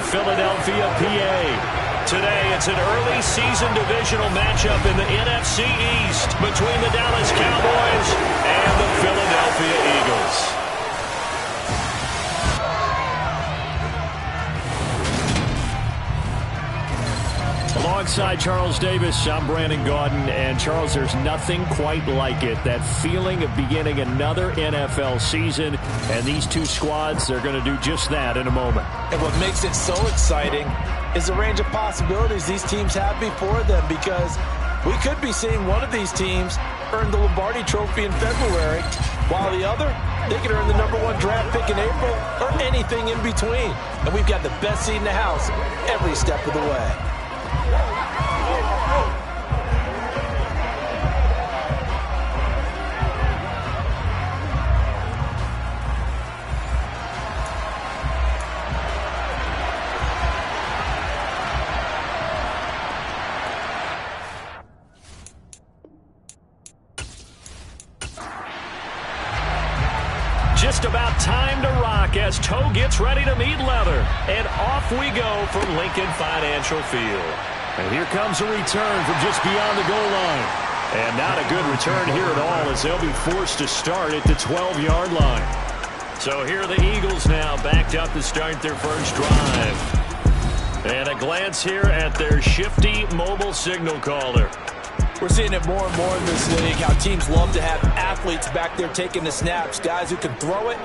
Philadelphia, PA. Today, it's an early season divisional matchup in the NFC East between the Dallas Cowboys and the Philadelphia Eagles. Alongside Charles Davis, I'm Brandon Gaudin. And Charles, there's nothing quite like it. That feeling of beginning another NFL season. And these two squads, they're going to do just that in a moment. And what makes it so exciting is the range of possibilities these teams have before them, because we could be seeing one of these teams earn the Lombardi Trophy in February, while the other, they could earn the #1 draft pick in April, or anything in between. And we've got the best seat in the house every step of the way. Just about time to rock as toe gets ready to meet leather. And off we go from Lincoln Financial Field. And here comes a return from just beyond the goal line. And not a good return here at all, as they'll be forced to start at the 12-yard line. So here are the Eagles now, backed up to start their first drive. And a glance here at their shifty mobile signal caller. We're seeing it more and more in this league, how teams love to have athletes back there taking the snaps, guys who can throw it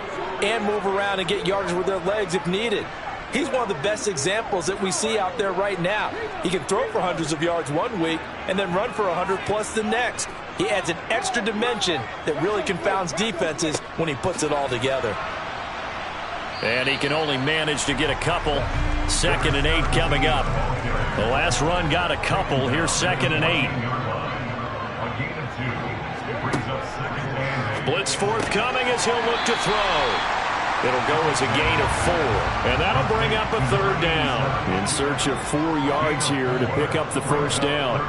and move around and get yardage with their legs if needed. He's one of the best examples that we see out there right now. He can throw for hundreds of yards one week and then run for 100+ the next. He adds an extra dimension that really confounds defenses when he puts it all together. And he can only manage to get a couple. 2nd and 8 coming up. The last run got a couple. Here's 2nd and 8. Blitz forthcoming as he'll look to throw. It'll go as a gain of 4. And that'll bring up a 3rd down. In search of 4 yards here to pick up the first down.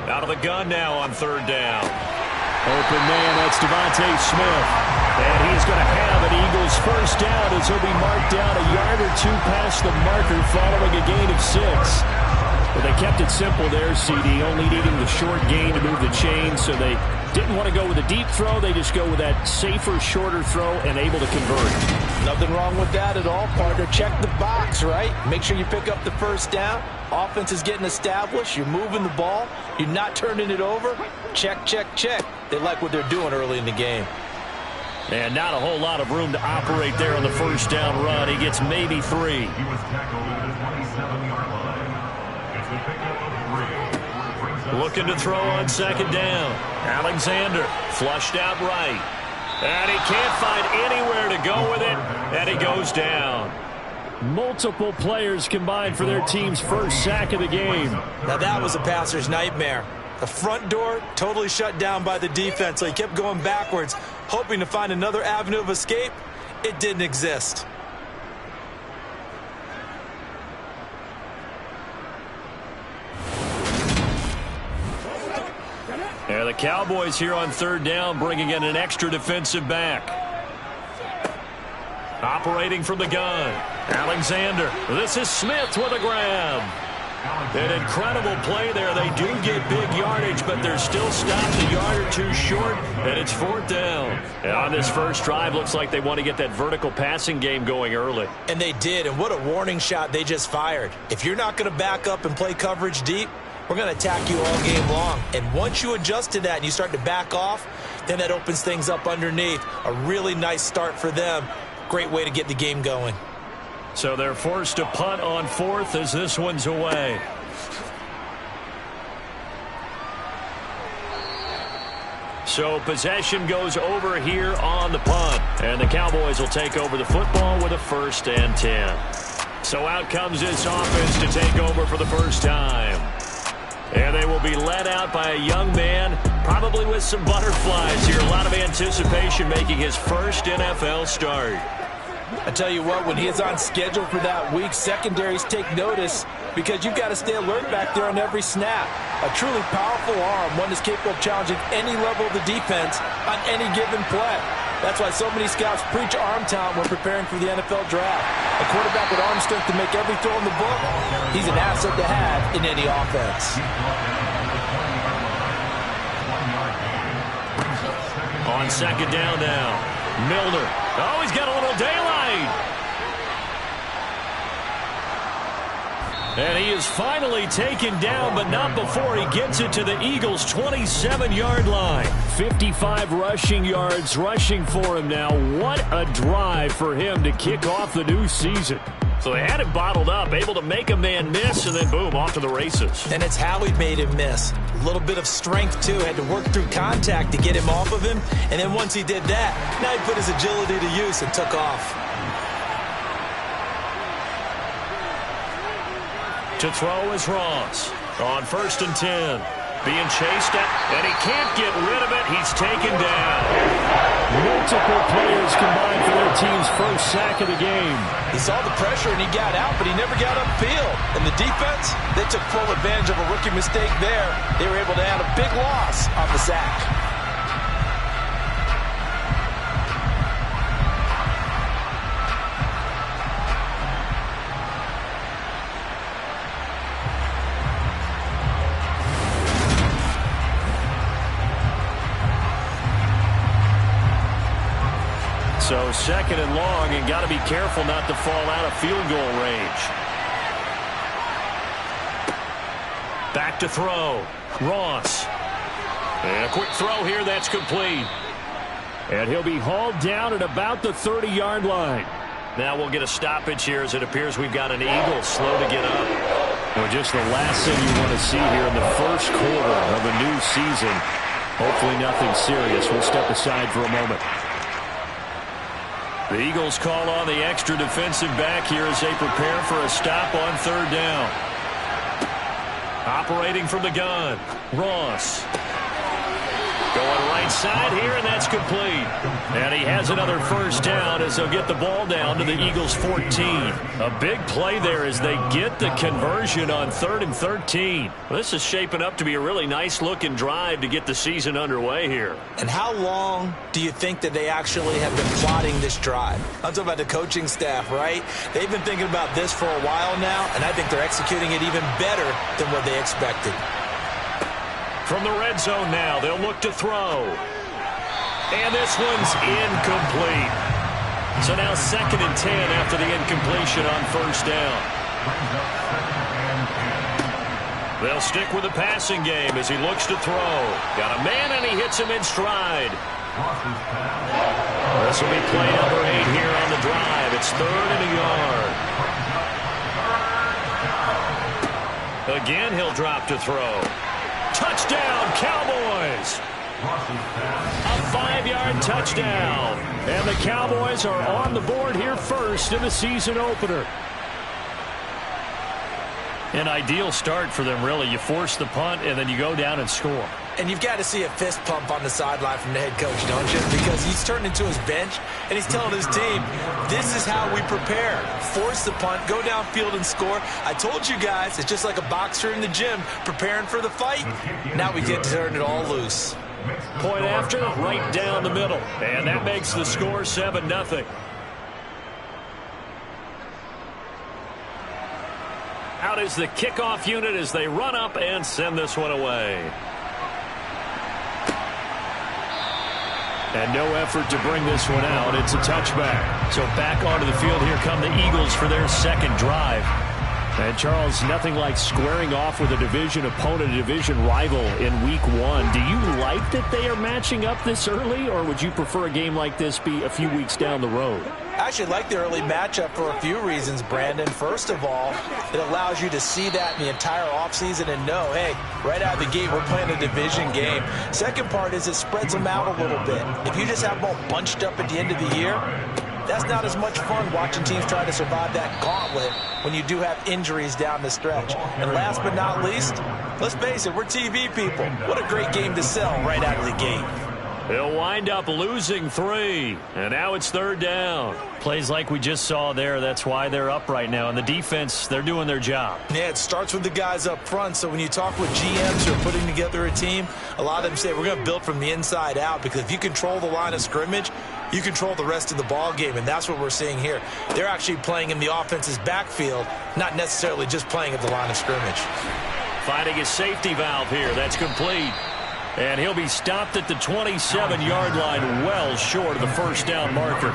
Out of the gun now on 3rd down. Open man, that's Devontae Smith. And he's going to have an Eagles first down as he'll be marked down a yard or 2 past the marker following a gain of 6. But they kept it simple there, CD, only needing the short gain to move the chain, so they didn't want to go with a deep throw. They just go with that safer, shorter throw and able to convert. Nothing wrong with that at all, partner. Check the box, right? Make sure you pick up the first down. Offense is getting established. You're moving the ball. You're not turning it over. Check, check, check. They like what they're doing early in the game. And not a whole lot of room to operate there on the first down run. He gets maybe 3. He was tackled at the 27-yard line. It's a pickup of 3. Looking to throw on 2nd down. Alexander flushed out right. And he can't find anywhere to go with it. And he goes down. Multiple players combined for their team's first sack of the game. Now that was a passer's nightmare. The front door totally shut down by the defense, so he kept going backwards, hoping to find another avenue of escape. It didn't exist. Yeah, the Cowboys here on 3rd down, bringing in an extra defensive back. Operating from the gun, Alexander. This is Smith with a grab. An incredible play there. They do get big yardage, but they're still stopped a yard or 2 short, and it's 4th down. And on this first drive, looks like they want to get that vertical passing game going early. And they did, and what a warning shot they just fired. If you're not going to back up and play coverage deep, we're going to attack you all game long. And once you adjust to that and you start to back off, then that opens things up underneath. A really nice start for them. Great way to get the game going. So they're forced to punt on 4th as this one's away. So possession goes over here on the punt. And the Cowboys will take over the football with a 1st and 10. So out comes this offense to take over for the first time. And they will be led out by a young man, probably with some butterflies here. A lot of anticipation, making his first NFL start. I tell you what, when he is on schedule for that week, secondaries take notice because you've got to stay alert back there on every snap. A truly powerful arm, one that's capable of challenging any level of the defense on any given play. That's why so many scouts preach arm talent when preparing for the NFL draft. A quarterback with arm strength to make every throw in the book, he's an asset to have in any offense. On second down now, Milner. Oh, he's got a little daylight. And he is finally taken down, but not before he gets it to the Eagles' 27-yard line. 55 rushing yards rushing for him now. What a drive for him to kick off the new season. So they had him bottled up, able to make a man miss, and then boom, off to the races. And it's how he made him miss. A little bit of strength, too. Had to work through contact to get him off of him. And then once he did that, now he put his agility to use and took off. To throw is Ross on 1st and 10. Being chased at, and he can't get rid of it. He's taken down. Multiple players combined for their team's first sack of the game. He saw the pressure and he got out, but he never got upfield. And the defense, they took full advantage of a rookie mistake there. They were able to add a big loss on the sack. So 2nd and long, and got to be careful not to fall out of field goal range. Back to throw. Ross. And a quick throw here that's complete. And he'll be hauled down at about the 30-yard line. Now we'll get a stoppage here as it appears we've got an Eagle slow to get up. Well, just the last thing you want to see here in the first quarter of a new season. Hopefully nothing serious. We'll step aside for a moment. The Eagles call on the extra defensive back here as they prepare for a stop on 3rd down. Operating from the gun, Ross. Going right side here, and that's complete. And he has another first down as they'll get the ball down to the Eagles' 14. A big play there as they get the conversion on 3rd and 13. This is shaping up to be a really nice-looking drive to get the season underway here. And how long do you think that they actually have been plotting this drive? I'm talking about the coaching staff, right? They've been thinking about this for a while now, and I think they're executing it even better than what they expected. From the red zone now, they'll look to throw. And this one's incomplete. So now 2nd and 10 after the incompletion on 1st down. They'll stick with the passing game as he looks to throw. Got a man, and he hits him in stride. This will be play number 8 here on the drive. It's 3rd and a yard. Again, he'll drop to throw. Touchdown, Cowboys! A 5-yard touchdown. And the Cowboys are on the board here first in the season opener. An ideal start for them, really. You force the punt, and then you go down and score. And you've got to see a fist pump on the sideline from the head coach, don't you? Because he's turned into his bench, and he's telling his team, this is how we prepare. Force the punt, go downfield and score. I told you guys, it's just like a boxer in the gym preparing for the fight. Now we get to turn it all loose. Point after, right down the middle. And that makes the score 7-0. Out is the kickoff unit as they run up and send this one away. And no effort to bring this one out. It's a touchback. So back onto the field, here come the Eagles for their second drive. And Charles, nothing like squaring off with a division opponent, a division rival in week 1. Do you like that they are matching up this early, or would you prefer a game like this be a few weeks down the road? I actually like the early matchup for a few reasons, Brandon. First of all, it allows you to see that in the entire offseason and know, hey, right out of the gate, we're playing a division game. Second part is it spreads them out a little bit. If you just have them all bunched up at the end of the year, that's not as much fun watching teams try to survive that gauntlet when you do have injuries down the stretch. And last but not least, let's face it, we're TV people. What a great game to sell right out of the gate. They'll wind up losing 3, and now it's 3rd down. Plays like we just saw there, that's why they're up right now. And the defense, they're doing their job. Yeah, it starts with the guys up front. So when you talk with GMs who are putting together a team, a lot of them say we're going to build from the inside out, because if you control the line of scrimmage, you control the rest of the ball game, and that's what we're seeing here. They're actually playing in the offense's backfield, not necessarily just playing at the line of scrimmage. Finding his safety valve here. That's complete. And he'll be stopped at the 27-yard line, well short of the first down marker.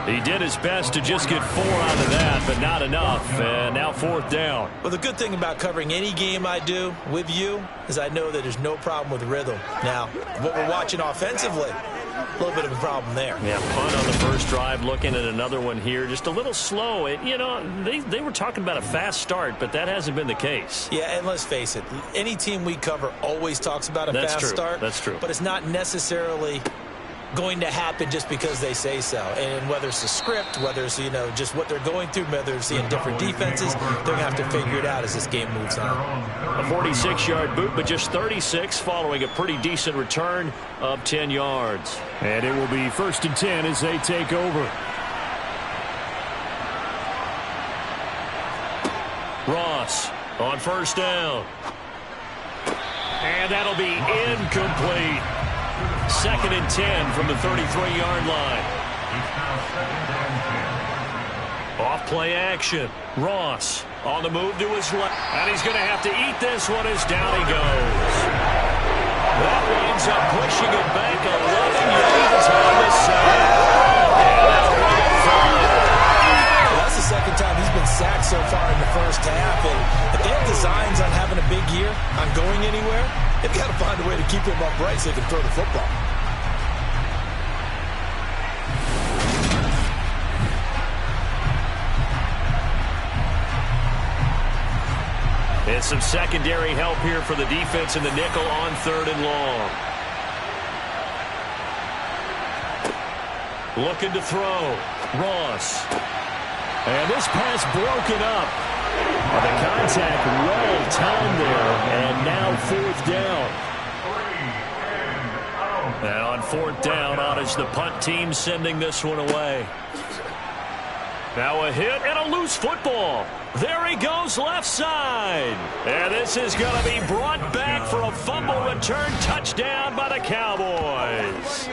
He did his best to just get 4 out of that, but not enough. And now 4th down. Well, the good thing about covering any game I do with you is I know that there's no problem with rhythm. Now, what we're watching offensively, a little bit of a problem there. Yeah, punt on the first drive, looking at another one here. Just a little slow. You know, they were talking about a fast start, but that hasn't been the case. Yeah, and let's face it, any team we cover always talks about a fast start. That's true. But it's not necessarily going to happen just because they say so. And whether it's a script, whether it's, you know, just what they're going through, whether it's seeing different defenses, they're going to have to figure it out as this game moves on. A 46-yard boot, but just 36 following a pretty decent return of 10 yards. And it will be 1st and 10 as they take over. Ross on 1st down. And that'll be incomplete. 2nd and 10 from the 33-yard line. Off play action. Ross on the move to his left. And he's going to have to eat this one as down he goes. That winds up pushing it back 11 yards on the side. And that'll bring it forward. Well, that's the 2nd time he's been sacked so far in the first half. And if they have designs on having a big year, on going anywhere, they've got to find a way to keep him upright so they can throw the football. And some secondary help here for the defense in the nickel on 3rd and long. Looking to throw. Ross. And this pass broken up. The contact well timed there. And now 4th down. And on 4th down, out is the punt team sending this one away. Now a hit and a loose football. There he goes left side. And this is going to be brought back for a fumble return touchdown by the Cowboys.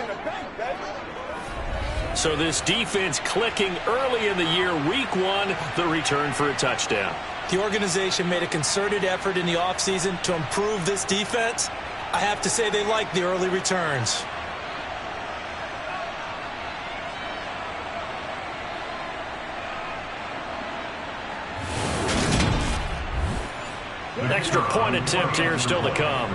So this defense clicking early in the year. Week 1, the return for a touchdown. The organization made a concerted effort in the offseason to improve this defense. I have to say they like the early returns. Extra point attempt here still to come.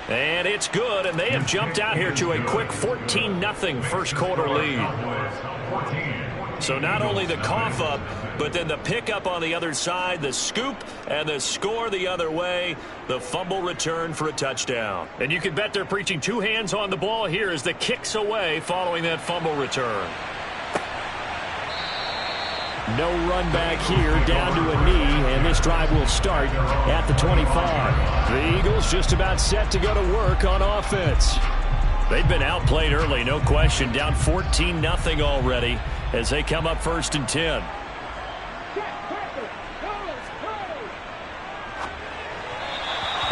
And it's good, and they have jumped out here to a quick 14-0 first quarter lead. So not only the cough up, but then the pickup on the other side, the scoop, and the score the other way, the fumble return for a touchdown. And you can bet they're preaching 2 hands on the ball here as the kicks away following that fumble return. No run back here, down to a knee, and this drive will start at the 25. The Eagles just about set to go to work on offense. They've been outplayed early, no question, down 14-0 already as they come up 1st and 10.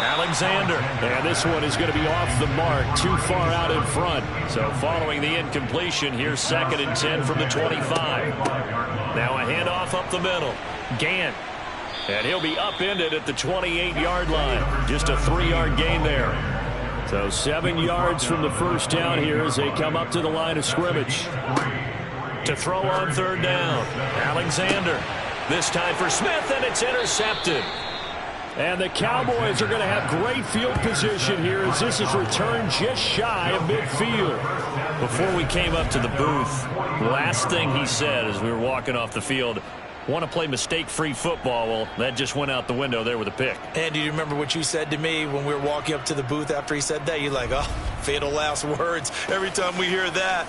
Alexander, and this one is going to be off the mark, too far out in front. So following the incompletion, here's 2nd and 10 from the 25. Now a handoff up the middle. Gant. And he'll be upended at the 28-yard line. Just a 3-yard gain there. So 7 yards from the first down here as they come up to the line of scrimmage. To throw on 3rd down. Alexander. This time for Smith, and it's intercepted. And the Cowboys are going to have great field position here as this is returned just shy of midfield. Before we came up to the booth, last thing he said as we were walking off the field, want to play mistake-free football. Well, that just went out the window there with a pick. And do you remember what you said to me when we were walking up to the booth after he said that? You're like, oh, fatal last words. Every time we hear that,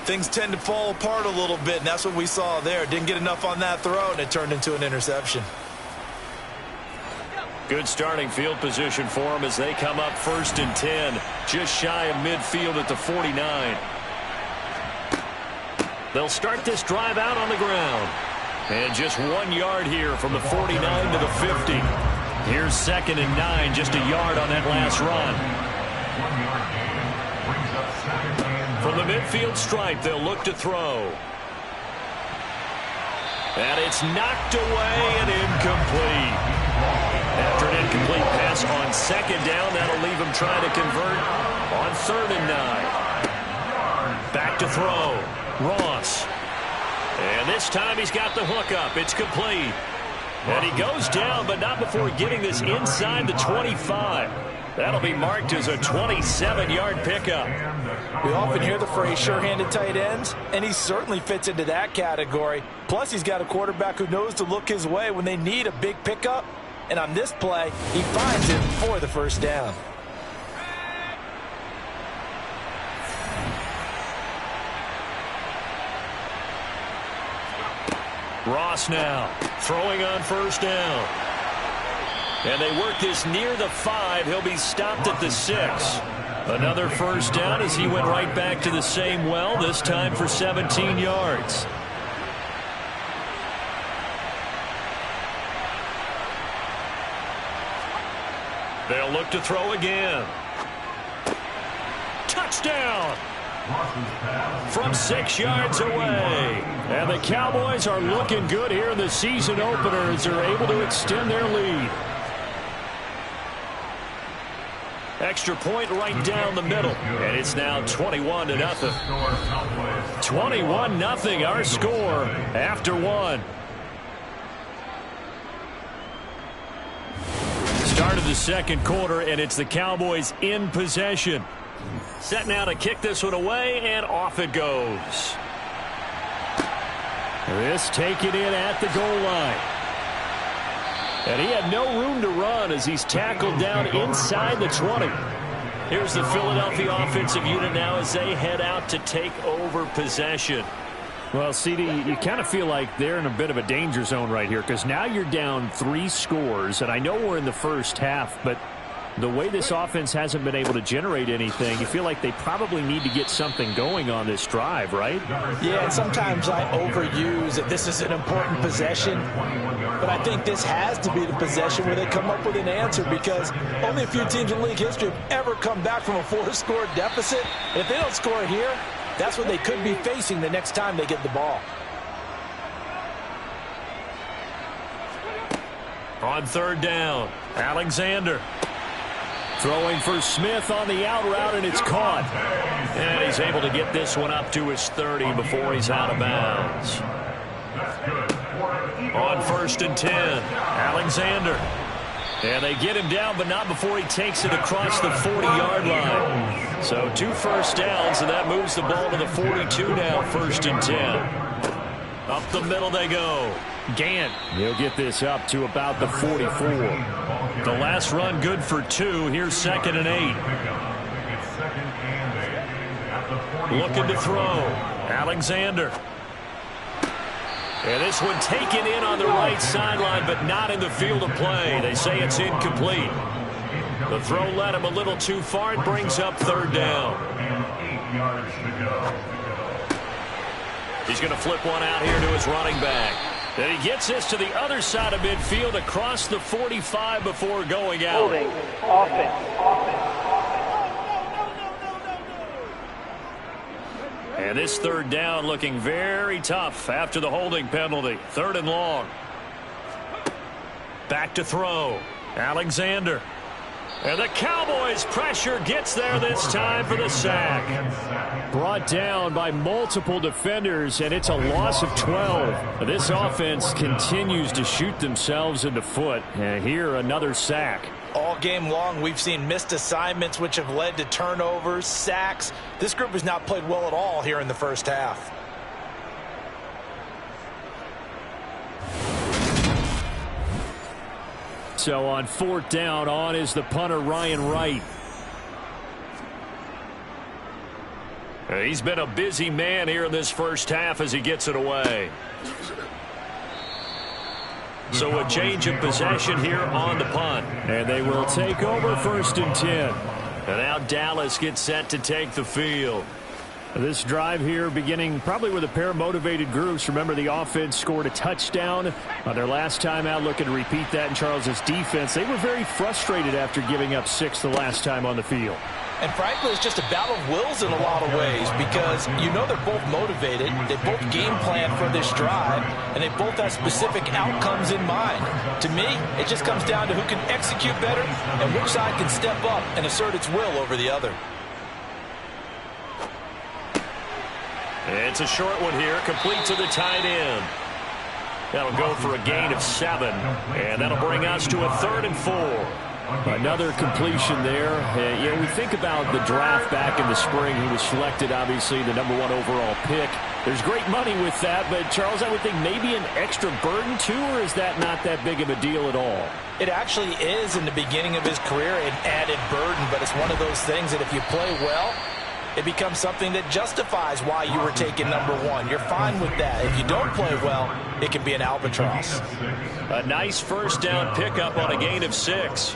things tend to fall apart a little bit, and that's what we saw there. Didn't get enough on that throw, and it turned into an interception. Good starting field position for them as they come up 1st and 10, just shy of midfield at the 49. They'll start this drive out on the ground. And just 1 yard here from the 49 to the 50. Here's 2nd and 9, just a yard on that last run. 1-yard gain. Brings up 2nd and 9. From the midfield stripe, they'll look to throw. And it's knocked away and incomplete. After an incomplete pass on 2nd down, that'll leave him trying to convert on 3rd and 9. Back to throw. Ross. And this time he's got the hook up. It's complete. And he goes down, but not before getting this inside the 25. That'll be marked as a 27-yard pickup. We often hear the phrase sure-handed tight ends, and he certainly fits into that category. Plus, he's got a quarterback who knows to look his way when they need a big pickup. And on this play, he finds it for the 1st down. Ross now throwing on 1st down. And they work this near the 5. He'll be stopped at the 6. Another 1st down as he went right back to the same well, this time for 17 yards. They'll look to throw again. Touchdown! From 6 yards away. And the Cowboys are looking good here in the season opener as they're able to extend their lead. Extra point right down the middle. And it's now 21-0. 21-0 our score after 1. Start of the 2nd quarter, and it's the Cowboys in possession. Set now to kick this one away, and off it goes. This taken in at the goal line. And he had no room to run as he's tackled down inside the 20. Here's the Philadelphia offensive unit now as they head out to take over possession. Well, CD, you kind of feel like they're in a bit of a danger zone right here because now you're down 3 scores, and I know we're in the 1st half, but the way this offense hasn't been able to generate anything, you feel like they probably need to get something going on this drive, right? Yeah, and sometimes I overuse that this is an important possession, but I think this has to be the possession where they come up with an answer because only a few teams in league history have ever come back from a 4-score deficit. And if they don't score here, that's what they could be facing the next time they get the ball. On 3rd down, Alexander. Throwing for Smith on the out route, and it's caught. And he's able to get this one up to his 30 before he's out of bounds. On 1st and 10, Alexander. And they get him down, but not before he takes it across the 40-yard line. So 2 first downs, and that moves the ball to the 42 now, 1st and 10. Up the middle they go. Gant, he'll get this up to about the 44. The last run good for 2. Here's 2nd and 8. Looking to throw. Alexander. And this one taken in on the right sideline, but not in the field of play. They say it's incomplete. The throw led him a little too far. It brings up 3rd down. He's going to flip one out here to his running back. And he gets this to the other side of midfield across the 45 before going out. Holding, offense. And this 3rd down looking very tough after the holding penalty. 3rd and long. Back to throw. Alexander. And the Cowboys pressure gets there this time for the sack. Brought down by multiple defenders, and it's a loss of 12. This offense continues to shoot themselves in the foot. And here, another sack. All game long, we've seen missed assignments, which have led to turnovers, sacks. This group has not played well at all here in the 1st half. So on 4th down, on is the punter, Ryan Wright. He's been a busy man here in this 1st half as he gets it away. So a change of possession here on the punt. And they will take over 1st and 10. And now Dallas gets set to take the field. This drive here beginning probably with a pair of motivated groups. Remember, the offense scored a touchdown on their last time out, looking to repeat that in Charles's defense. They were very frustrated after giving up 6 the last time on the field. And frankly, it's just a battle of wills in a lot of ways because you know they're both motivated, they both game plan for this drive, and they both have specific outcomes in mind. To me, it just comes down to who can execute better and which side can step up and assert its will over the other. It's a short one here, complete to the tight end. That'll go for a gain of 7, and that'll bring us to a 3rd and 4. Another completion there. You know, we think about the draft back in the spring. He was selected, obviously, the #1 overall pick. There's great money with that, but, Charles, I would think maybe an extra burden, too, or is that not that big of a deal at all? It actually is in the beginning of his career an added burden, but it's one of those things that if you play well, it becomes something that justifies why you were taken #1. You're fine with that. If you don't play well, it can be an albatross. A nice first down pickup on a gain of 6.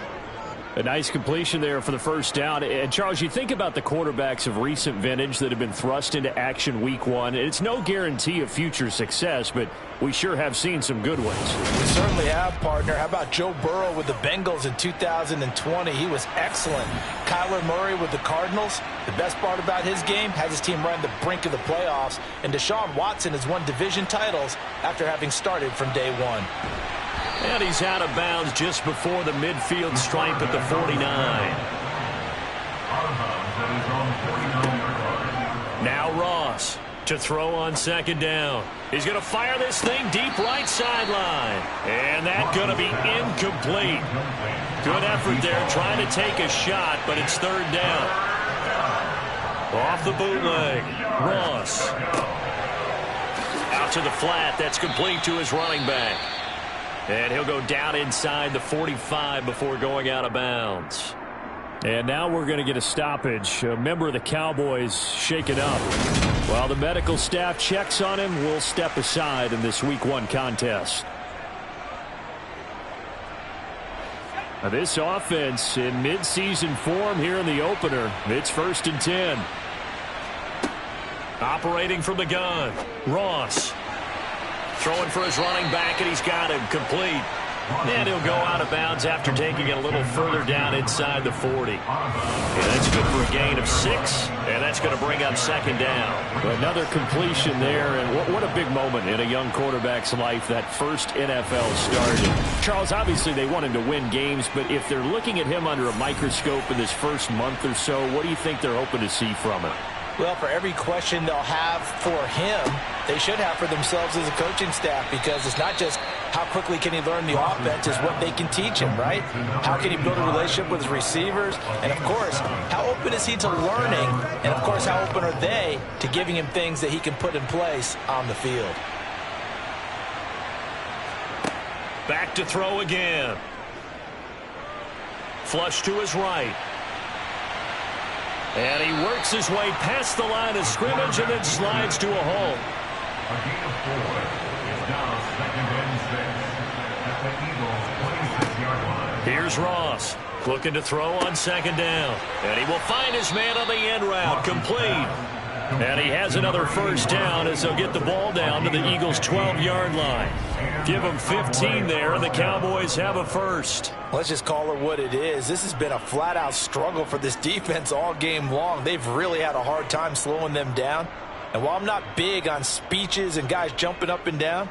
A nice completion there for the first down. And, Charles, you think about the quarterbacks of recent vintage that have been thrust into action week 1. It's no guarantee of future success, but we sure have seen some good ones. We certainly have, partner. How about Joe Burrow with the Bengals in 2020? He was excellent. Kyler Murray with the Cardinals. The best part about his game, has his team right on the brink of the playoffs. And Deshaun Watson has won division titles after having started from day 1. And he's out of bounds just before the midfield stripe at the 49. Now Ross to throw on 2nd down. He's going to fire this thing deep right sideline. And that's going to be incomplete. Good effort there trying to take a shot, but it's 3rd down. Off the bootleg. Ross. Out to the flat. That's complete to his running back. And he'll go down inside the 45 before going out of bounds. And now we're going to get a stoppage. A member of the Cowboys shaken up. While the medical staff checks on him, we'll step aside in this Week 1 contest. Now this offense in midseason form here in the opener. It's 1st and 10. Operating from the gun. Ross. Throwing for his running back, and he's got him complete. And he'll go out of bounds after taking it a little further down inside the 40. And that's good for a gain of 6, and that's going to bring up 2nd down. Another completion there, and what a big moment in a young quarterback's life, that first NFL start. Charles, obviously they want him to win games, but if they're looking at him under a microscope in this first month or so, what do you think they're hoping to see from him? Well, for every question they'll have for him, they should have for themselves as a coaching staff, because it's not just how quickly can he learn the offense, it's what they can teach him, right? How can he build a relationship with his receivers? And, of course, how open is he to learning? And, of course, how open are they to giving him things that he can put in place on the field? Back to throw again. Flush to his right. And he works his way past the line of scrimmage and then slides to a halt. A gain of 4 is now 2nd and 6 at the Eagles' 26-yard line. Here's Ross looking to throw on 2nd down. And he will find his man on the end route, complete. And he has another first down as they'll get the ball down to the Eagles' 12-yard line. Give them 15 there, and the Cowboys have a first. Let's just call it what it is. This has been a flat-out struggle for this defense all game long. They've really had a hard time slowing them down. And while I'm not big on speeches and guys jumping up and down,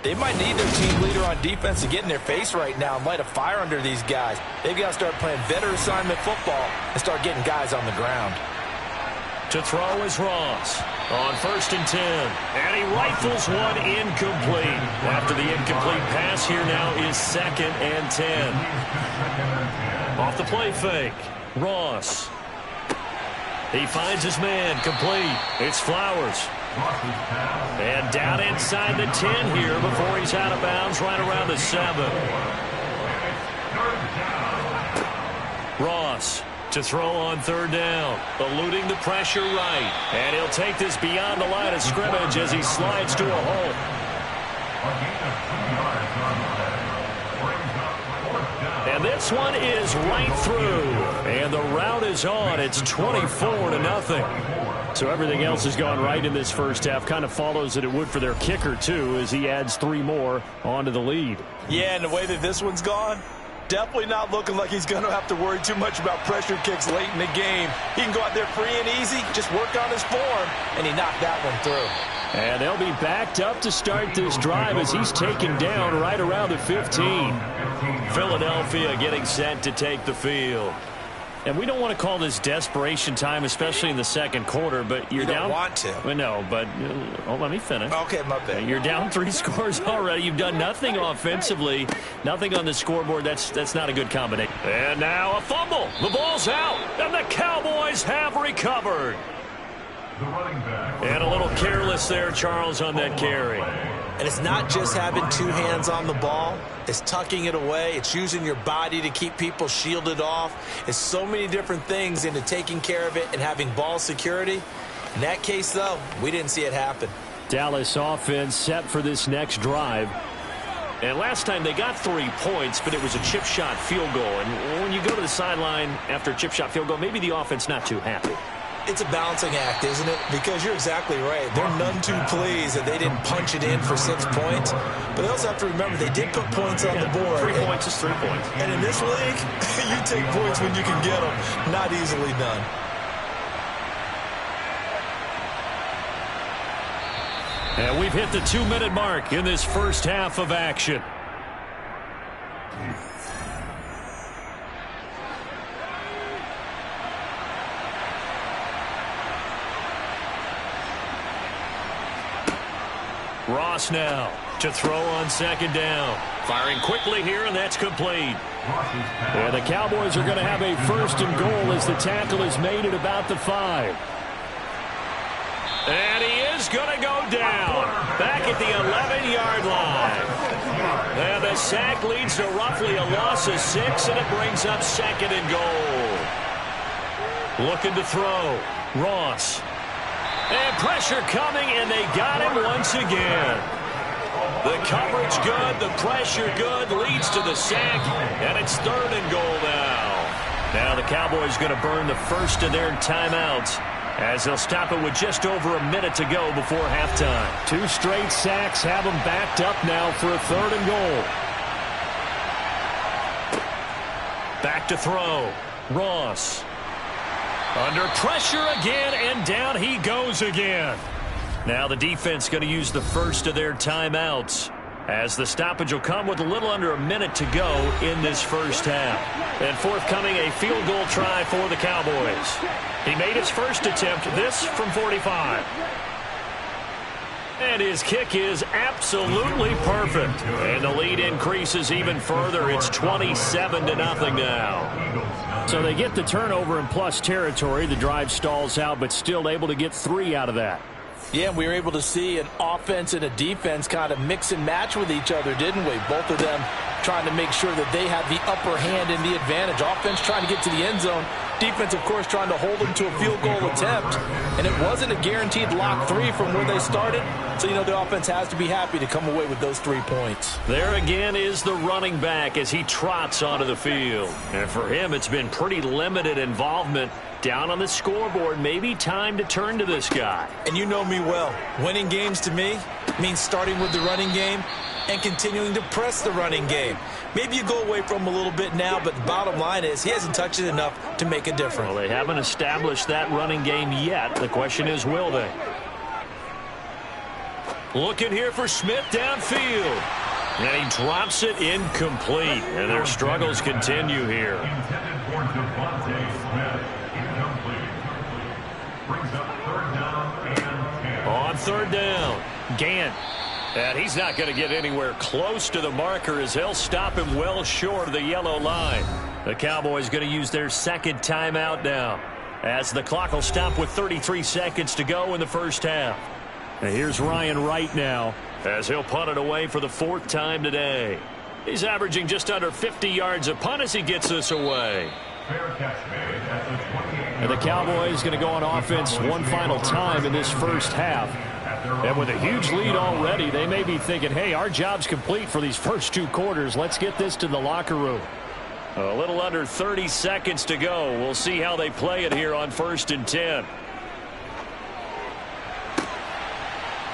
they might need their team leader on defense to get in their face right now and light a fire under these guys. They've got to start playing better assignment football and start getting guys on the ground. To throw is Ross on 1st and 10. And he rifles one incomplete. After the incomplete pass, here now is 2nd and 10. Off the play fake. Ross. He finds his man, complete. It's Flowers. And down inside the 10 here before he's out of bounds right around the 7. Ross to throw on 3rd down, eluding the pressure right. And he'll take this beyond the line of scrimmage as he slides to a halt. And this one is right through. And the route is on. It's 24-0. So everything else has gone right in this first half. Kind of follows that it would for their kicker, too, as he adds 3 more onto the lead. Yeah, and the way that this one's gone, definitely not looking like he's going to have to worry too much about pressure kicks late in the game. He can go out there free and easy, just work on his form, and he knocked that one through. And they'll be backed up to start this drive as he's taken down right around the 15. Philadelphia getting set to take the field. And we don't want to call this desperation time, especially in the second quarter, but you're down. You don't want to. Well, no, but let me finish. Okay, my bad. You're down 3 scores already. You've done nothing offensively, nothing on the scoreboard. That's not a good combination. And now a fumble. The ball's out, and the Cowboys have recovered. The running back. And a little careless there, Charles, on that carry. And it's not just having 2 hands on the ball. It's tucking it away. It's using your body to keep people shielded off. It's so many different things into taking care of it and having ball security. In that case, though, we didn't see it happen. Dallas offense set for this next drive. And last time they got 3 points, but it was a chip shot field goal. And when you go to the sideline after a chip shot field goal, maybe the offense not too happy. It's a balancing act, isn't it? Because you're exactly right. They're none too pleased that they didn't punch it in for 6 points. But they also have to remember they did put points on the board. 3 points is 3 points. And in this league, you take points when you can get them. Not easily done. And we've hit the 2-minute mark in this first half of action. Ross now to throw on second down. Firing quickly here, and that's complete. And the Cowboys are going to have a 1st and goal as the tackle is made at about the 5. And he is going to go down back at the 11-yard line. And the sack leads to roughly a loss of 6, and it brings up 2nd and goal. Looking to throw. Ross. And pressure coming, and they got him once again. The coverage good, the pressure good, leads to the sack, and it's 3rd and goal now. Now the Cowboys going to burn the first of their timeouts as they'll stop it with just over a minute to go before halftime. 2 straight sacks have them backed up now for a 3rd and goal. Back to throw. Ross. Under pressure again, and down he goes again. Now the defense going to use the first of their timeouts as the stoppage will come with a little under a minute to go in this first half. And forthcoming, a field goal try for the Cowboys. He made his first attempt, this from 45. And his kick is absolutely perfect. And the lead increases even further. It's 27-0 now. So they get the turnover in plus territory. The drive stalls out, but still able to get 3 out of that. Yeah, we were able to see an offense and a defense kind of mix and match with each other, didn't we? Both of them trying to make sure that they have the upper hand and the advantage. Offense trying to get to the end zone. Defense, of course, trying to hold them to a field goal attempt. And it wasn't a guaranteed lock 3 from where they started. So, you know, the offense has to be happy to come away with those 3 points. There again is the running back as he trots onto the field. And for him, it's been pretty limited involvement. Down on the scoreboard, maybe time to turn to this guy. And you know me well. Winning games to me means starting with the running game and continuing to press the running game. Maybe you go away from him a little bit now, but the bottom line is he hasn't touched it enough to make a difference. Well, they haven't established that running game yet. The question is, will they? Looking here for Smith downfield. And he drops it incomplete. And their struggles continue here. Intended for Devontae Smith. Incomplete. Brings up 3rd down and 10. On 3rd down, Gant. And he's not going to get anywhere close to the marker as they'll stop him well short of the yellow line. The Cowboys going to use their 2nd timeout now as the clock will stop with 33 seconds to go in the first half. And here's Ryan Wright now as he'll punt it away for the 4th time today. He's averaging just under 50 yards a punt as he gets this away. Fair catch made at the 28. And the Cowboys going to go on offense one final time in this first half. And with a huge lead already, they may be thinking, hey, our job's complete for these first 2 quarters. Let's get this to the locker room. A little under 30 seconds to go. We'll see how they play it here on 1st and 10.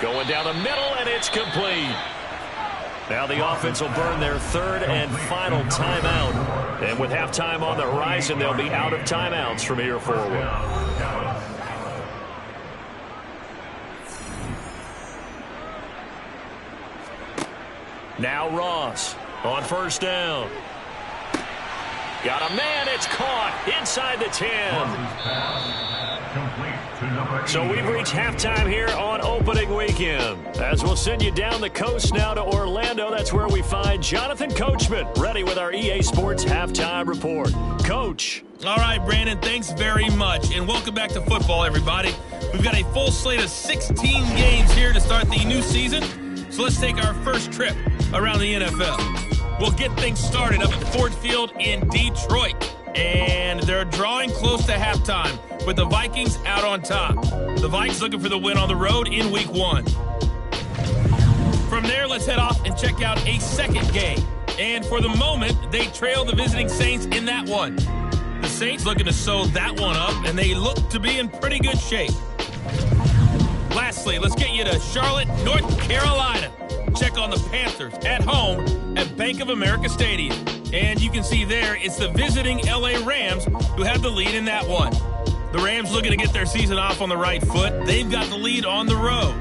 Going down the middle, and it's complete. Now the offense will burn their third and final timeout. And with halftime on the horizon, they'll be out of timeouts from here forward. Now Ross on first down. Got a man, it's caught inside the 10. So we've reached halftime here on opening weekend. As we'll send you down the coast now to Orlando, that's where we find Jonathan Coachman ready with our EA Sports halftime report. Coach. All right, Brandon, thanks very much. And welcome back to football, everybody. We've got a full slate of 16 games here to start the new season. So let's take our first trip around the NFL. We'll get things started up at Ford Field in Detroit. And they're drawing close to halftime with the Vikings out on top. The Vikes looking for the win on the road in Week 1. From there, let's head off and check out a second game. And for the moment, they trail the visiting Saints in that one. The Saints looking to sew that one up, and they look to be in pretty good shape. Lastly, let's get you to Charlotte, North Carolina. Check on the Panthers at home at Bank of America Stadium. And you can see there, it's the visiting LA Rams who have the lead in that one. The Rams looking to get their season off on the right foot. They've got the lead on the road.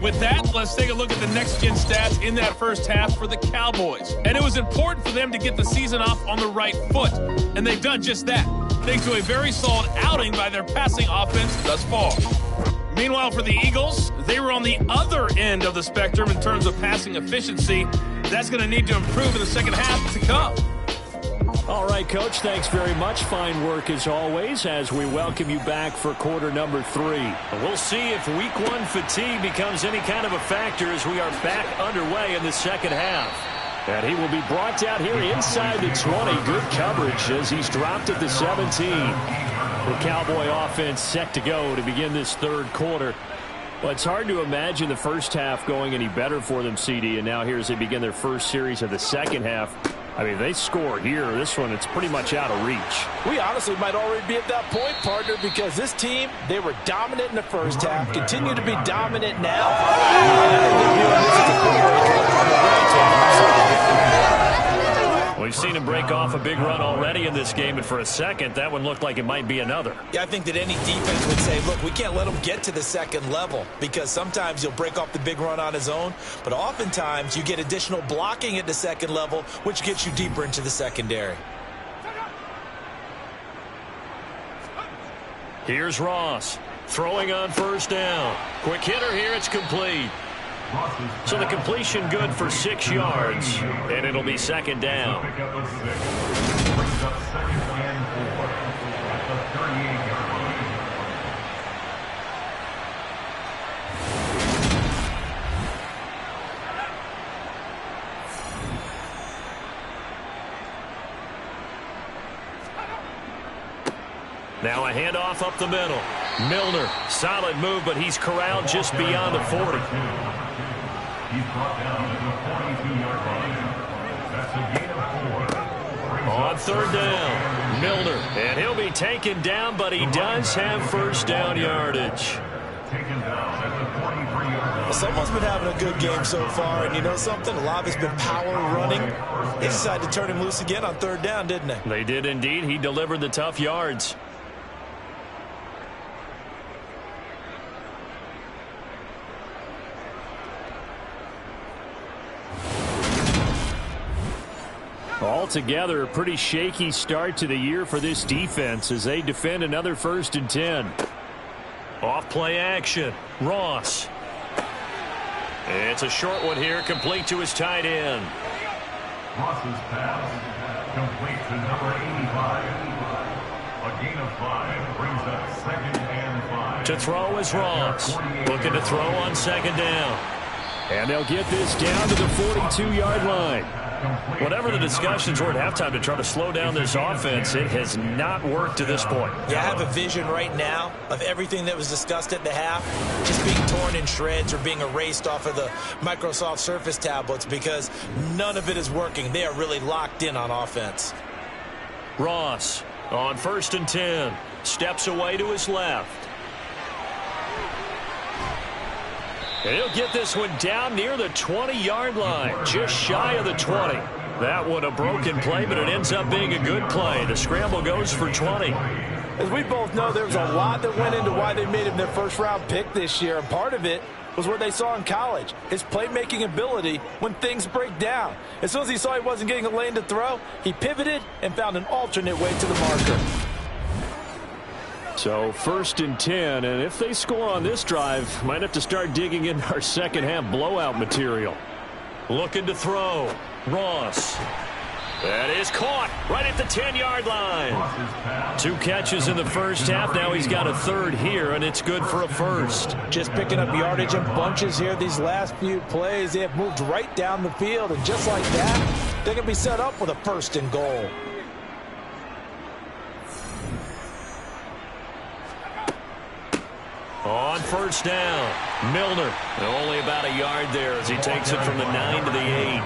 With that, let's take a look at the next-gen stats in that first half for the Cowboys. And it was important for them to get the season off on the right foot. And they've done just that, thanks to a very solid outing by their passing offense thus far. Meanwhile, for the Eagles, they were on the other end of the spectrum in terms of passing efficiency. That's going to need to improve in the second half to come. All right, Coach, thanks very much. Fine work as always as we welcome you back for quarter number 3. We'll see if Week 1 fatigue becomes any kind of a factor as we are back underway in the second half. And he will be brought down here inside the 20. Good coverage as he's dropped at the 17. The Cowboy offense set to go to begin this third quarter. Well, it's hard to imagine the first half going any better for them, CD. And now here as they begin their first series of the second half. I mean, they score here. This one, it's pretty much out of reach. We honestly might already be at that point, partner, because this team, they were dominant in the first half, continue to be dominant now. We've seen him break off a big run already in this game, and for a second, that one looked like it might be another. Yeah, I think that any defense would say, look, we can't let him get to the second level because sometimes he'll break off the big run on his own, but oftentimes you get additional blocking at the second level, which gets you deeper into the secondary. Here's Ross throwing on first down. Quick hitter here, it's complete. So the completion good for 6 yards, and it'll be second down. Now a handoff up the middle. Milner, solid move, but he's corralled just beyond the 40. He's brought down at the 42-yard line. That's a gain of 4. On third down, Milner. And he'll be taken down, but he does have first down yardage. Taken down at the 43-yard line. Well, someone's been having a good game so far, and you know something? A lot of it's been power running. They decided to turn him loose again on third down, didn't they? They did indeed. He delivered the tough yards. Altogether, a pretty shaky start to the year for this defense as they defend another 1st and 10. Off play action. Ross. It's a short one here, complete to his tight end. Ross's pass complete to number 85. A gain of 5 brings up 2nd and 5. To throw is Ross. Looking to throw on second down. And they'll get this down to the 42-yard line. Whatever the discussions were at halftime to try to slow down this offense, it has not worked to this point. Yeah, I have a vision right now of everything that was discussed at the half just being torn in shreds or being erased off of the Microsoft Surface tablets because none of it is working. They are really locked in on offense. Ross on 1st and 10. Steps away to his left. And he'll get this one down near the 20-yard line, just shy of the 20. That one a broken play, but it ends up being a good play. The scramble goes for 20. As we both know, there was a lot that went into why they made him their first-round pick this year, and part of it was what they saw in college, his playmaking ability when things break down. As soon as he saw he wasn't getting a lane to throw, he pivoted and found an alternate way to the marker. So 1st and 10, and if they score on this drive, might have to start digging in our second-half blowout material. Looking to throw. Ross. That is caught right at the 10-yard line. 2 catches in the first half. Now he's got a third here, and it's good for a first. Just picking up yardage in bunches here these last few plays. They have moved right down the field, and just like that, they're going to be set up with a 1st and goal. On 1st down, Milner. Only about a yard there as he takes it from the 9 to the 8.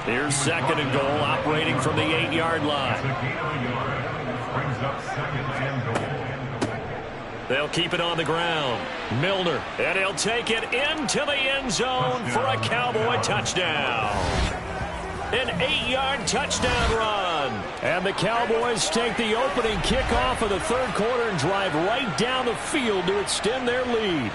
Here's 2nd and goal, operating from the 8-yard line. Brings up 2nd and goal. They'll keep it on the ground. Milner, and he'll take it into the end zone for a Cowboy touchdown. An 8-yard touchdown run. And the Cowboys take the opening kickoff of the third quarter and drive right down the field to extend their lead.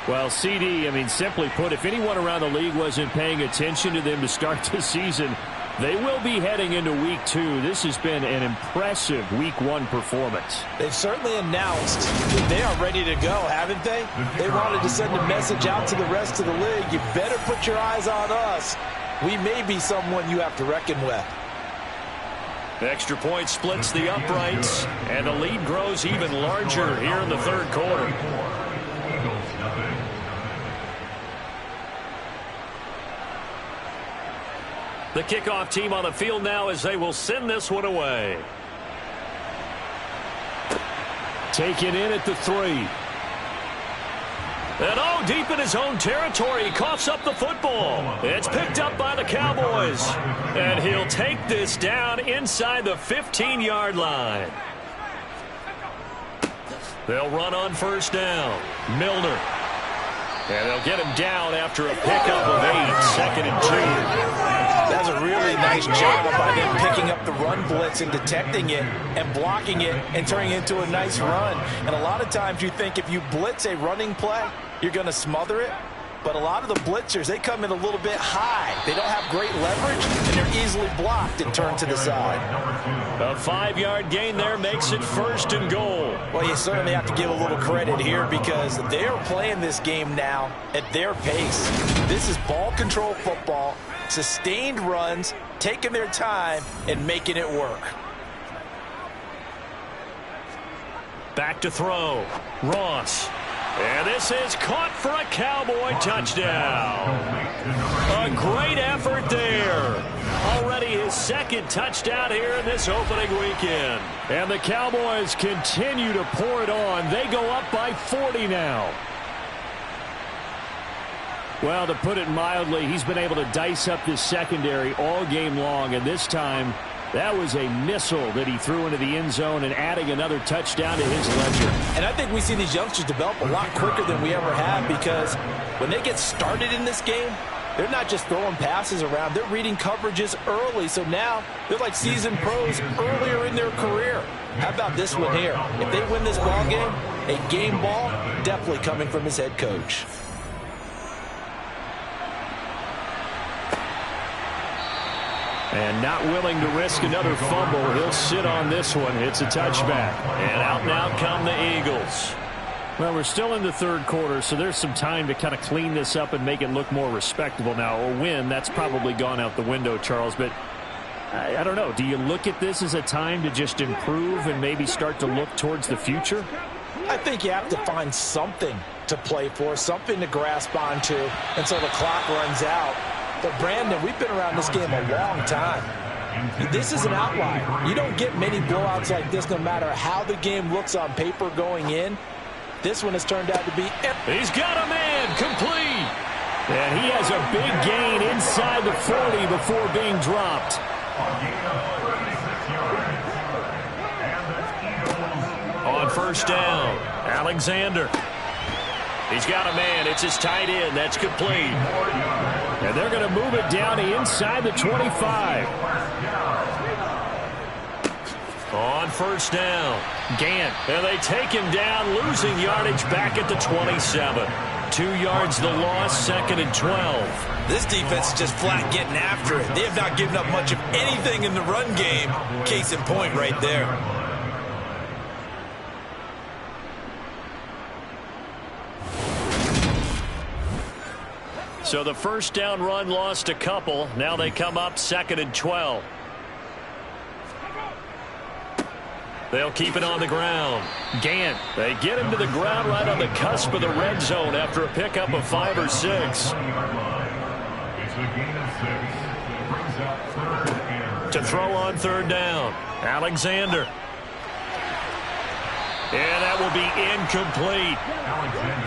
Well, CD, simply put, if anyone around the league wasn't paying attention to them to start the season, they will be heading into Week 2. This has been an impressive Week 1 performance. They've certainly announced that they are ready to go, haven't they? They wanted to send a message out to the rest of the league. You better put your eyes on us. We may be someone you have to reckon with. The extra point splits the uprights, and the lead grows even larger here in the third quarter. The kickoff team on the field now as they will send this one away. Taken in at the 3. And deep in his own territory, he coughs up the football. It's picked up by the Cowboys. And he'll take this down inside the 15-yard line. They'll run on 1st down. Milner. And they'll get him down after a pickup of 8, 2nd and 2. That's a really nice job by them picking up the run blitz and detecting it and blocking it and turning it into a nice run. And a lot of times you think if you blitz a running play, you're going to smother it. But a lot of the blitzers, they come in a little bit high. They don't have great leverage, and they're easily blocked and turned to the side. A 5-yard gain there makes it 1st and goal. Well, you certainly have to give a little credit here because they're playing this game now at their pace. This is ball control football, sustained runs, taking their time, and making it work. Back to throw. Ross. And this is caught for a Cowboy touchdown. A great effort there. Already his 2nd touchdown here in this opening weekend. And the Cowboys continue to pour it on. They go up by 40 now. Well, to put it mildly, he's been able to dice up this secondary all game long, and this time that was a missile that he threw into the end zone and adding another touchdown to his ledger. And I think we see these youngsters develop a lot quicker than we ever have because when they get started in this game, they're not just throwing passes around. They're reading coverages early. So now they're like seasoned pros earlier in their career. How about this one here? If they win this ball game, a game ball definitely coming from his head coach. And not willing to risk another fumble, he'll sit on this one. It's a touchback. And out now come the Eagles. Well, we're still in the third quarter, so there's some time to kind of clean this up and make it look more respectable now. A win, that's probably gone out the window, Charles. But I don't know. Do you look at this as a time to just improve and maybe start to look towards the future? I think you have to find something to play for, something to grasp onto until the clock runs out. But, Brandon, we've been around this game a long time. This is an outlier. You don't get many blowouts like this no matter how the game looks on paper going in. This one has turned out to be... He's got a man complete. And he has a big gain inside the 40 before being dropped. On 1st down, Alexander. He's got a man. It's his tight end. That's complete. And they're going to move it down to inside the 25. On first down, Gant. And they take him down, losing yardage back at the 27. 2 yards the loss, 2nd and 12. This defense is just flat getting after it. They have not given up much of anything in the run game. Case in point right there. So the first down run lost a couple. Now they come up 2nd and 12. They'll keep it on the ground. Gant. They get him to the ground right on the cusp of the red zone after a pickup of 5 or 6. It's a gain of 6. Brings up 3rd and To throw on 3rd down, Alexander. And that will be incomplete.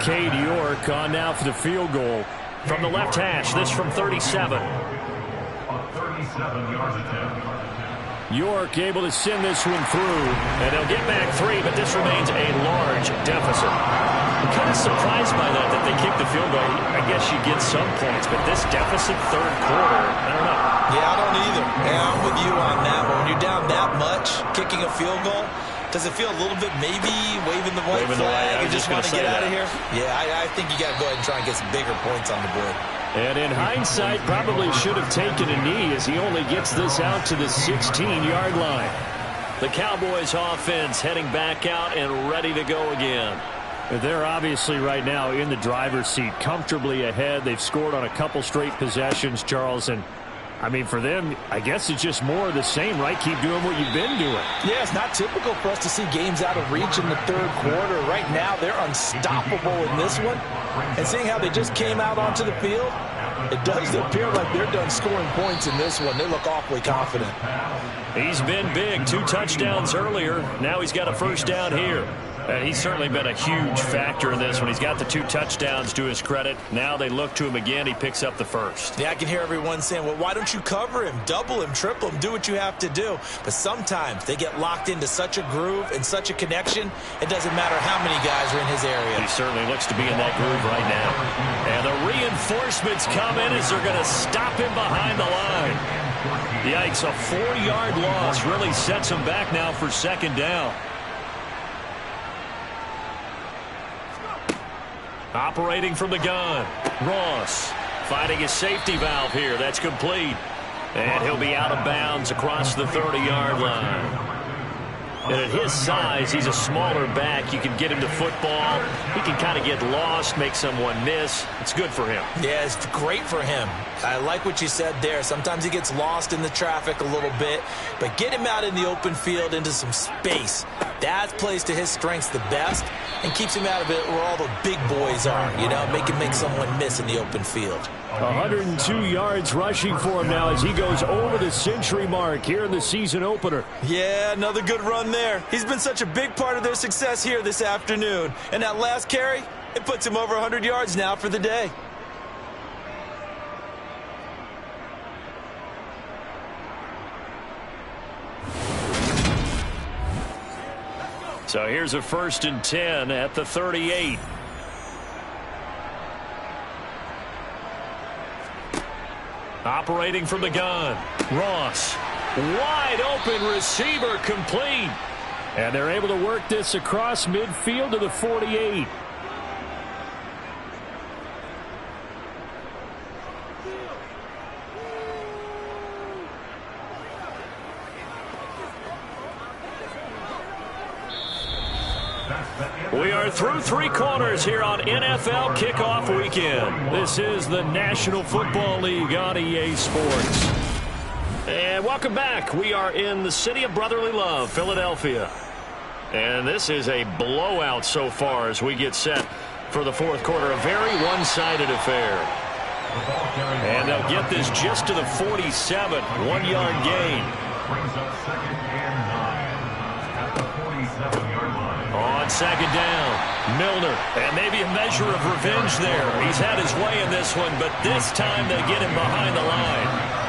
Cade York on now for the field goal. From the left hash, this from 37. a 37-yard attempt. York able to send this one through. And they'll get back 3, but this remains a large deficit. I'm kind of surprised by that they kicked the field goal. I guess you get some points, but this deficit 3rd quarter, I don't know. Yeah, I don't either. Yeah, I'm with you on that one. When you're down that much, kicking a field goal, does it feel a little bit maybe waving the white flag and just want to get out of here? Yeah, I think you got to go ahead and try and get some bigger points on the board. And in hindsight, probably should have taken a knee as he only gets this out to the 16-yard line. The Cowboys offense heading back out and ready to go again. They're obviously right now in the driver's seat, comfortably ahead. They've scored on a couple straight possessions, Charles, and I mean, for them, I guess it's just more of the same, right? Keep doing what you've been doing. Yeah, it's not typical for us to see games out of reach in the 3rd quarter. Right now, they're unstoppable in this one. And seeing how they just came out onto the field, it does appear like they're done scoring points in this one. They look awfully confident. He's been big. 2 touchdowns earlier. Now he's got a first down here. And he's certainly been a huge factor in this one. He's got the 2 touchdowns to his credit. Now they look to him again. He picks up the first. Yeah, I can hear everyone saying, well, why don't you cover him, double him, triple him, do what you have to do. But sometimes they get locked into such a groove and such a connection, it doesn't matter how many guys are in his area. He certainly looks to be in that groove right now. And the reinforcements come in as they're going to stop him behind the line. Yikes, a 4-yard loss really sets him back now for 2nd down. Operating from the gun, Ross finding his safety valve here. That's complete. And he'll be out of bounds across the 30-yard line. And at his size, he's a smaller back. You can get him to football. He can kind of get lost, make someone miss. It's good for him. Yeah, it's great for him. I like what you said there. Sometimes he gets lost in the traffic a little bit, but get him out in the open field into some space. That plays to his strengths the best and keeps him out of it where all the big boys are, you know, make someone miss in the open field. 102 yards rushing for him now as he goes over the century mark here in the season opener. Yeah, another good run there. He's been such a big part of their success here this afternoon. And that last carry, it puts him over 100 yards now for the day. So here's a 1st and 10 at the 38. Operating from the gun, Ross. Wide open receiver, complete. And they're able to work this across midfield to the 48. We are through 3 quarters here on NFL Kickoff Weekend. This is the National Football League on EA Sports. And welcome back. We are in the city of brotherly love, Philadelphia. And this is a blowout so far as we get set for the 4th quarter. A very one-sided affair. And they'll get this just to the 47. 1-yard gain. Brings up 2nd and 9 at the 47-yard line. On 2nd down, Milner. And maybe a measure of revenge there. He's had his way in this one, but this time they get him behind the line.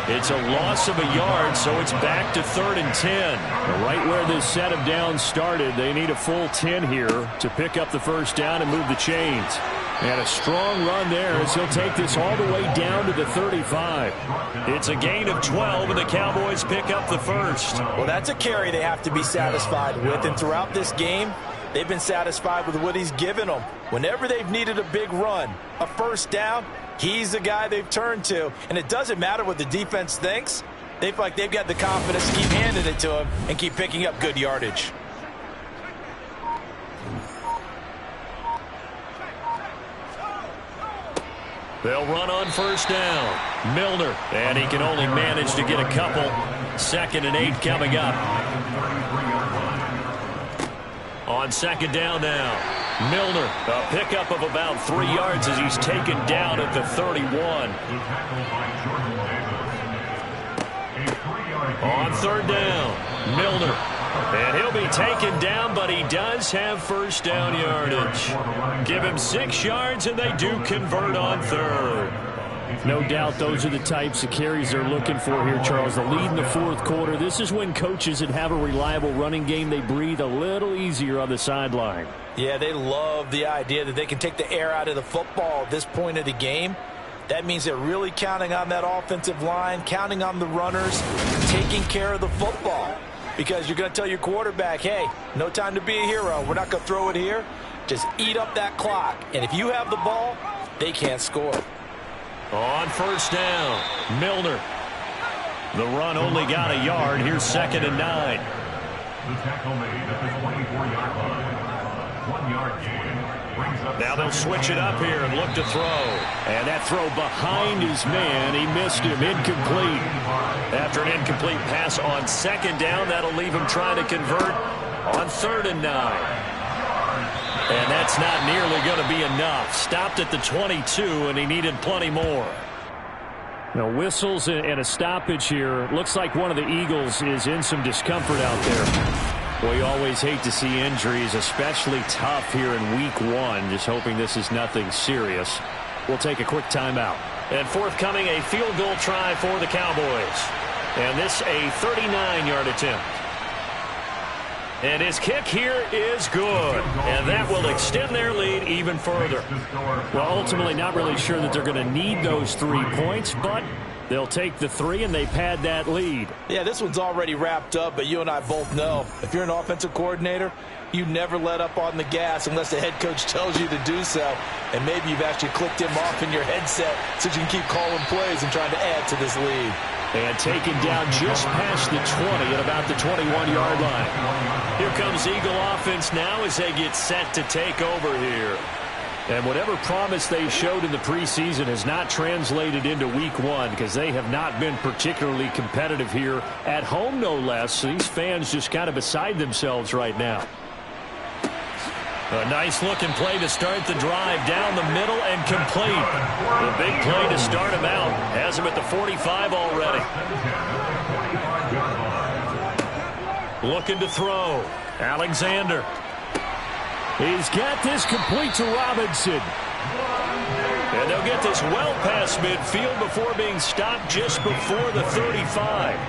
It's a loss of a yard, so it's back to 3rd and 10. Right where this set of downs started, they need a full 10 here to pick up the first down and move the chains. And a strong run there as he'll take this all the way down to the 35. It's a gain of 12, and the Cowboys pick up the first. Well, that's a carry they have to be satisfied with. And throughout this game, they've been satisfied with what he's given them. Whenever they've needed a big run, a first down, he's the guy they've turned to. And it doesn't matter what the defense thinks. They feel like they've got the confidence to keep handing it to him and keep picking up good yardage. They'll run on first down. Milner, and he can only manage to get a couple. 2nd and 8 coming up. On 2nd down now. Milner, a pickup of about 3 yards as he's taken down at the 31. On 3rd down, Milner. And he'll be taken down, but he does have first down yardage. Give him 6 yards, and they do convert on 3rd. No doubt those are the types of carries they're looking for here, Charles. The lead in the 4th quarter. This is when coaches that have a reliable running game, they breathe a little easier on the sideline. Yeah, they love the idea that they can take the air out of the football at this point of the game. That means they're really counting on that offensive line, counting on the runners, taking care of the football. Because you're going to tell your quarterback, hey, no time to be a hero. We're not going to throw it here. Just eat up that clock. And if you have the ball, they can't score. On first down, Milner. The run only got a yard. Here's 2nd and 9. The tackle made at the 24-yard line. 1 yard gain. Now they'll switch it up here and look to throw. And that throw behind his man, he missed him, incomplete. After an incomplete pass on 2nd down, that'll leave him trying to convert on 3rd and 9. And that's not nearly going to be enough. Stopped at the 22, and he needed plenty more. Now whistles and a stoppage here. Looks like one of the Eagles is in some discomfort out there. We always hate to see injuries, especially tough here in week 1. Just hoping this is nothing serious. We'll take a quick timeout. And forthcoming, a field goal try for the Cowboys. And this a 39-yard attempt. And his kick here is good. And that will extend their lead even further. Well, ultimately not really sure that they're going to need those 3 points, but they'll take the 3 and they pad that lead. Yeah, this one's already wrapped up, but you and I both know if you're an offensive coordinator, you never let up on the gas unless the head coach tells you to do so. And maybe you've actually clicked him off in your headset so you can keep calling plays and trying to add to this lead. And taken down just past the 20 at about the 21-yard line. Here comes Eagle offense now as they get set to take over here. And whatever promise they showed in the preseason has not translated into week 1 because they have not been particularly competitive here at home, no less. So these fans just kind of beside themselves right now. A nice-looking play to start the drive down the middle and complete. The big play to start him out. Has him at the 45 already. Looking to throw. Alexander. He's got this complete to Robinson. And they'll get this well past midfield before being stopped just before the 35.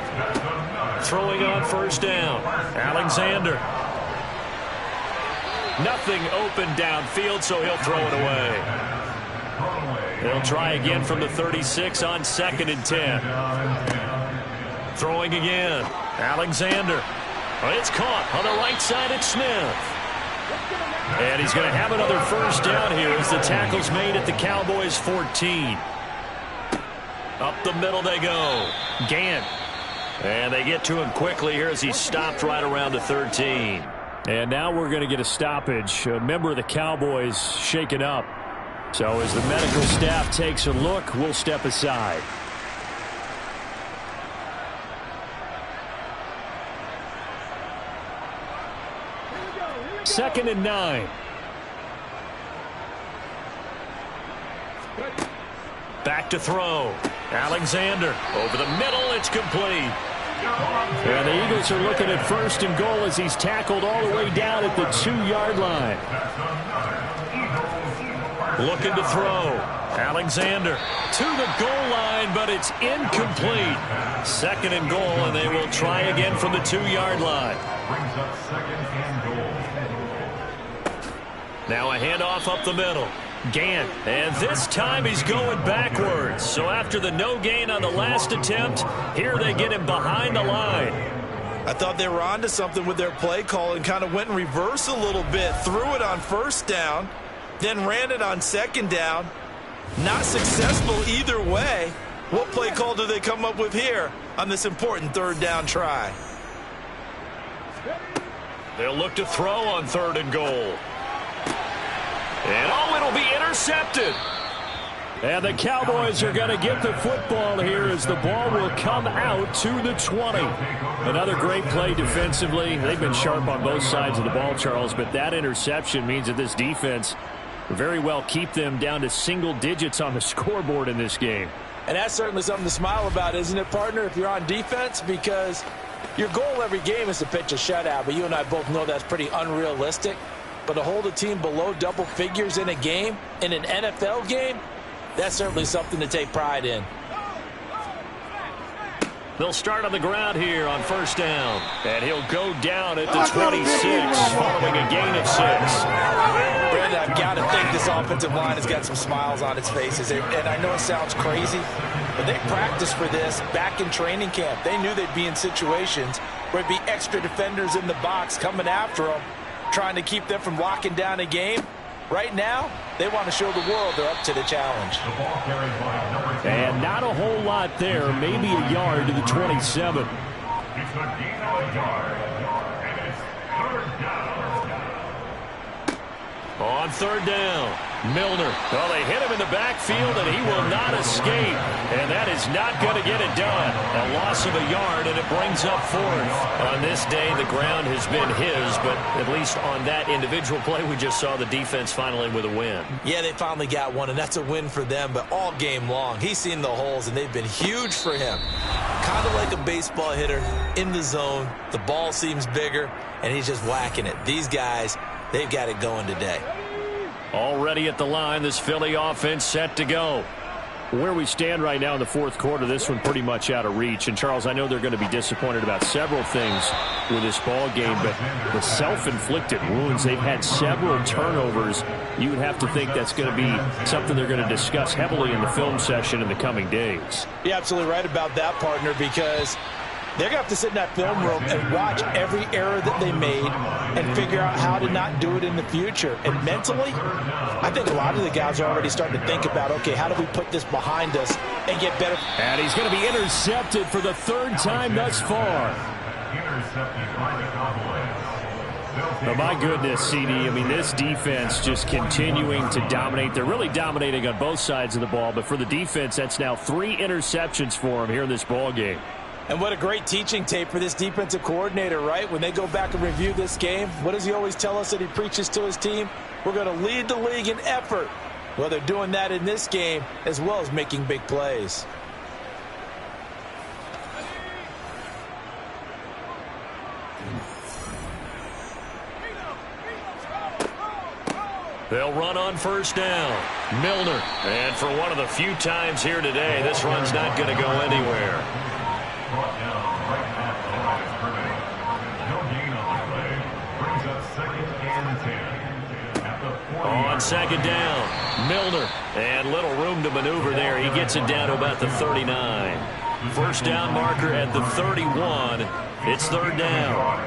Throwing on first down. Alexander. Nothing open downfield, so he'll throw it away. They'll try again from the 36 on 2nd and 10. Throwing again. Alexander. It's caught on the right side at Smith. And he's going to have another first down here as the tackle's made at the Cowboys 14. Up the middle they go. Gant. And they get to him quickly here as he's stopped right around the 13. And now we're going to get a stoppage. A member of the Cowboys shaken up. So as the medical staff takes a look, we'll step aside. Second and 9. Back to throw. Alexander over the middle. It's complete. And the Eagles are looking at 1st and goal as he's tackled all the way down at the 2-yard line. Looking to throw. Alexander to the goal line, but it's incomplete. 2nd and goal, and they will try again from the 2-yard line. Brings up 2nd and goal. Now a handoff up the middle. Gann. And this time he's going backwards. So after the no gain on the last attempt, here they get him behind the line. I thought they were onto something with their play call and kind of went in reverse a little bit. Threw it on first down, then ran it on second down. Not successful either way. What play call do they come up with here on this important third down try? They'll look to throw on 3rd and goal. And it'll be intercepted. And the Cowboys are going to get the football here as the ball will come out to the 20. Another great play defensively. They've been sharp on both sides of the ball, Charles, but that interception means that this defense very well keep them down to single digits on the scoreboard in this game. And that's certainly something to smile about, isn't it, partner, if you're on defense? Because your goal every game is to pitch a shutout, but you and I both know that's pretty unrealistic. But to hold a team below double figures in a game, in an NFL game, that's certainly something to take pride in. They'll start on the ground here on 1st down. And he'll go down at the 26 following a gain of 6. Brandon, I've got to think this offensive line has got some smiles on its faces. And I know it sounds crazy, but they practiced for this back in training camp. They knew they'd be in situations where it'd be extra defenders in the box coming after them, trying to keep them from locking down a game. Right now, they want to show the world they're up to the challenge. And not a whole lot there, maybe a yard to the 27. It's a gain of a yard, and it's 3rd down. On 3rd down, Milner. Well, they hit him in the backfield, and he will not escape. And that is not going to get it done. A loss of a yard, and it brings up 4th. On this day, the ground has been his, but at least on that individual play, we just saw the defense finally with a win. Yeah, they finally got one, and that's a win for them, but all game long, he's seen the holes, and they've been huge for him. Kind of like a baseball hitter in the zone. The ball seems bigger, and he's just whacking it. These guys, they've got it going today. Already at the line, this Philly offense set to go. Where we stand right now in the 4th quarter, this one pretty much out of reach. And, Charles, I know they're going to be disappointed about several things with this ball game, but the self-inflicted wounds, they've had several turnovers. You would have to think that's going to be something they're going to discuss heavily in the film session in the coming days. You're absolutely right about that, partner, because they're going to have to sit in that film room and watch every error that they made and figure out how to not do it in the future. And mentally, I think a lot of the guys are already starting to think about, okay, how do we put this behind us and get better? And he's going to be intercepted for the 3rd time thus far. Intercepted by the Cowboys. Oh, my goodness, CD. I mean, this defense just continuing to dominate. They're really dominating on both sides of the ball. But for the defense, that's now 3 interceptions for them here in this ball game. And what a great teaching tape for this defensive coordinator, right? When they go back and review this game, what does he always tell us that he preaches to his team? We're going to lead the league in effort. Well, they're doing that in this game as well as making big plays. They'll run on 1st down. Milner. And for one of the few times here today, this run's not going to go anywhere. Brought down right at the line of scrimmage. No gain on the play. Brings up 2nd and 10. At the 40. On 2nd down, Milner. And little room to maneuver there. He gets it down to about the 39. 1st down marker at the 31. It's 3rd down.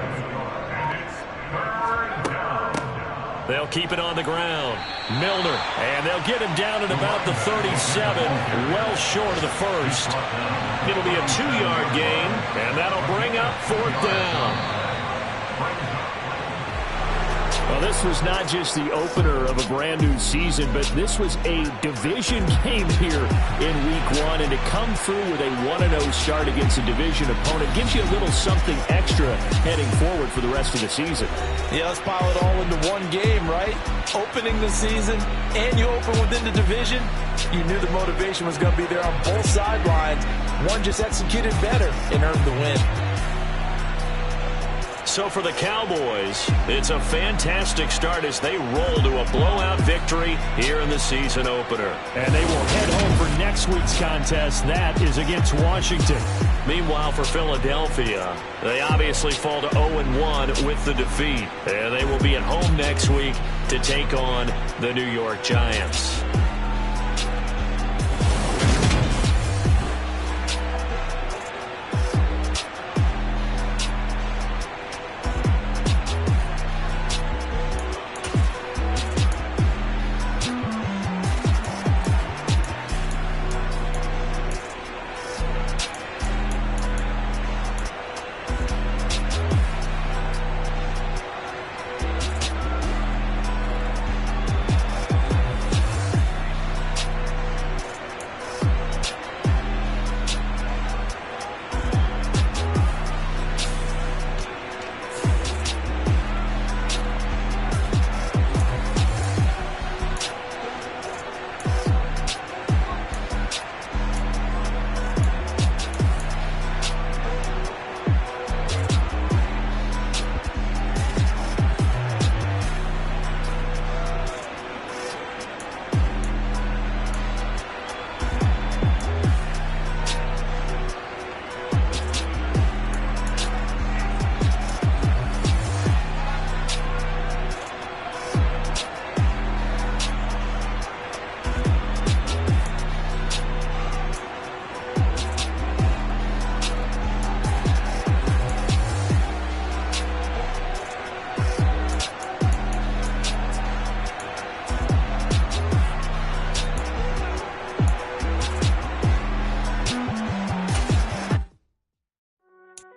And it's 3rd down. They'll keep it on the ground. Milner. And they'll get him down at about the 37. Well short of the 1st. It'll be a 2-yard gain, and that'll bring up 4th down. Well, this was not just the opener of a brand new season, but this was a division game here in Week 1, and to come through with a 1-0 start against a division opponent gives you a little something extra heading forward for the rest of the season. Yeah, let's pile it all into one game, right? Opening the season, and you open within the division. You knew the motivation was going to be there on both sidelines. One just executed better and earned the win. so for the Cowboys, it's a fantastic start as they roll to a blowout victory here in the season opener. And they will head home for next week's contest. That is against Washington. Meanwhile, for Philadelphia, they obviously fall to 0-1 with the defeat. And they will be at home next week to take on the New York Giants.